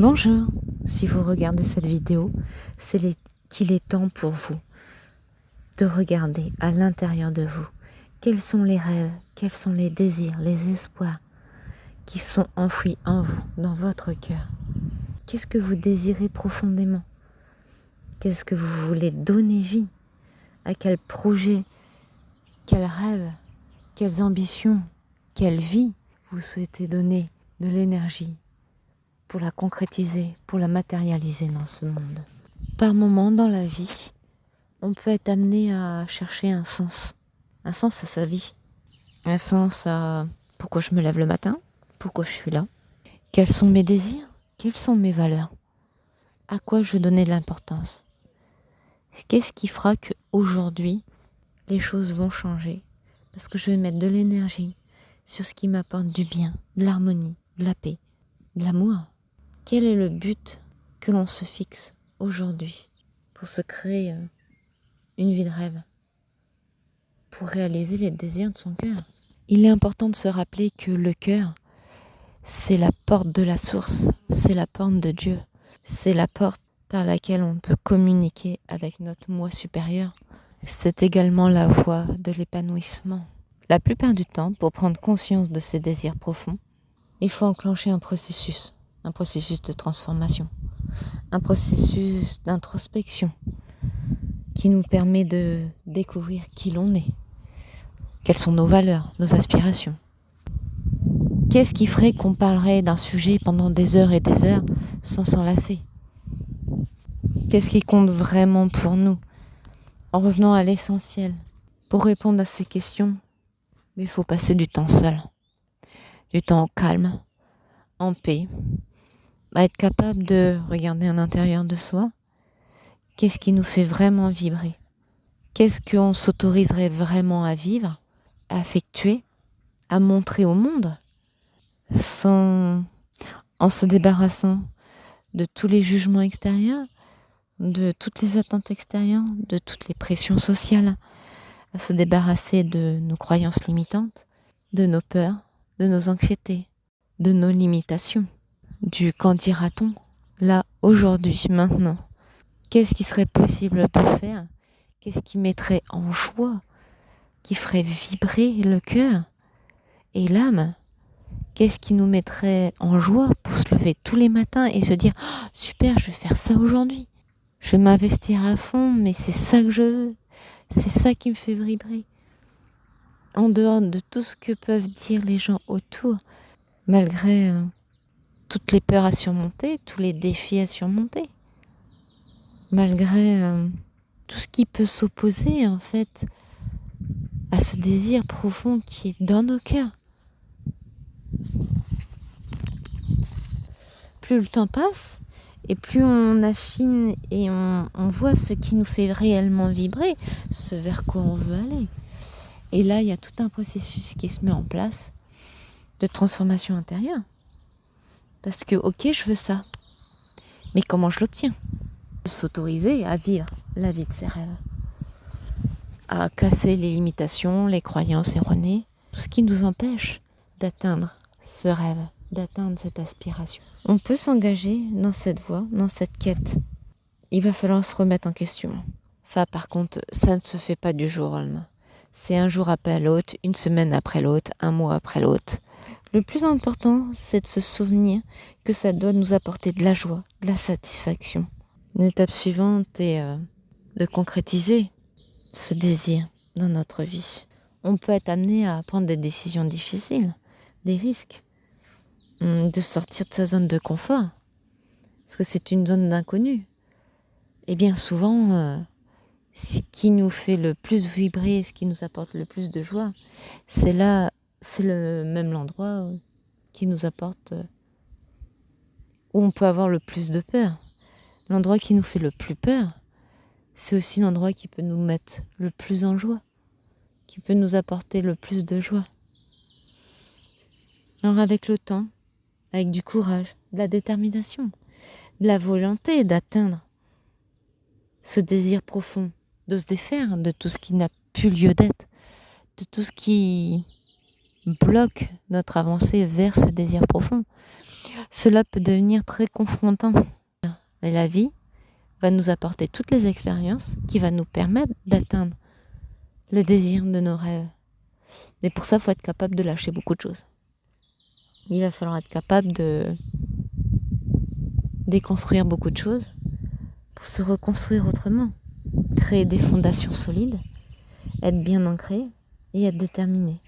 Bonjour, si vous regardez cette vidéo, qu'il est temps pour vous de regarder à l'intérieur de vous quels sont les rêves, quels sont les désirs, les espoirs qui sont enfouis en vous, dans votre cœur. Qu'est-ce que vous désirez profondément? Qu'est-ce que vous voulez donner vie? À quel projet, quel rêve, quelles ambitions, quelle vie vous souhaitez donner de l'énergie pour la concrétiser, pour la matérialiser dans ce monde? Par moments dans la vie, on peut être amené à chercher un sens à sa vie, un sens à pourquoi je me lève le matin, pourquoi je suis là, quels sont mes désirs, quelles sont mes valeurs, à quoi je veux donner de l'importance. Qu'est-ce qui fera qu'aujourd'hui, les choses vont changer? Parce que je vais mettre de l'énergie sur ce qui m'apporte du bien, de l'harmonie, de la paix, de l'amour. Quel est le but que l'on se fixe aujourd'hui pour se créer une vie de rêve, pour réaliser les désirs de son cœur? Il est important de se rappeler que le cœur, c'est la porte de la source, c'est la porte de Dieu, c'est la porte par laquelle on peut communiquer avec notre moi supérieur. C'est également la voie de l'épanouissement. La plupart du temps, pour prendre conscience de ces désirs profonds, il faut enclencher un processus de transformation, un processus d'introspection qui nous permet de découvrir qui l'on est, quelles sont nos valeurs, nos aspirations. Qu'est-ce qui ferait qu'on parlerait d'un sujet pendant des heures et des heures sans s'en lasser? Qu'est-ce qui compte vraiment pour nous? En revenant à l'essentiel, pour répondre à ces questions, il faut passer du temps seul, du temps au calme, en paix, à être capable de regarder à l'intérieur de soi. Qu'est-ce qui nous fait vraiment vibrer? Qu'est-ce qu'on s'autoriserait vraiment à vivre, à effectuer, à montrer au monde, en se débarrassant de tous les jugements extérieurs, de toutes les attentes extérieures, de toutes les pressions sociales, à se débarrasser de nos croyances limitantes, de nos peurs, de nos anxiétés, de nos limitations, du qu'en dira-t-on, là, aujourd'hui, maintenant. Qu'est-ce qui serait possible de faire? Qu'est-ce qui mettrait en joie, qui ferait vibrer le cœur et l'âme? Qu'est-ce qui nous mettrait en joie pour se lever tous les matins et se dire oh, « Super, je vais faire ça aujourd'hui. Je vais m'investir à fond, mais c'est ça que je veux. C'est ça qui me fait vibrer. » En dehors de tout ce que peuvent dire les gens autour, malgré toutes les peurs à surmonter, tous les défis à surmonter, malgré tout ce qui peut s'opposer en fait à ce désir profond qui est dans nos cœurs. Plus le temps passe et plus on affine et on voit ce qui nous fait réellement vibrer, ce vers quoi on veut aller. Et là, il y a tout un processus qui se met en place de transformation intérieure. Parce que, ok, je veux ça, mais comment je l'obtiens? S'autoriser à vivre la vie de ses rêves, à casser les limitations, les croyances erronées, tout ce qui nous empêche d'atteindre ce rêve, d'atteindre cette aspiration. On peut s'engager dans cette voie, dans cette quête. Il va falloir se remettre en question. Ça, par contre, ça ne se fait pas du jour au lendemain. C'est un jour après l'autre, une semaine après l'autre, un mois après l'autre. Le plus important, c'est de se souvenir que ça doit nous apporter de la joie, de la satisfaction. L'étape suivante est de concrétiser ce désir dans notre vie. On peut être amené à prendre des décisions difficiles, des risques, de sortir de sa zone de confort, parce que c'est une zone d'inconnu. Et bien souvent, ce qui nous fait le plus vibrer, ce qui nous apporte le plus de joie, c'est le même endroit qui nous apporte, où on peut avoir le plus de peur. L'endroit qui nous fait le plus peur, c'est aussi l'endroit qui peut nous mettre le plus en joie, qui peut nous apporter le plus de joie. Alors avec le temps, avec du courage, de la détermination, de la volonté d'atteindre ce désir profond, de se défaire de tout ce qui n'a plus lieu d'être, de tout ce qui bloque notre avancée vers ce désir profond, Cela peut devenir très confrontant. Et la vie va nous apporter toutes les expériences qui vont nous permettre d'atteindre le désir de nos rêves. Et pour ça, il faut être capable de lâcher beaucoup de choses. Il va falloir être capable de déconstruire beaucoup de choses pour se reconstruire autrement. Créer des fondations solides, être bien ancré et être déterminé.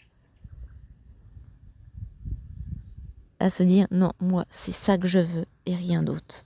À se dire, non, moi, c'est ça que je veux et rien d'autre.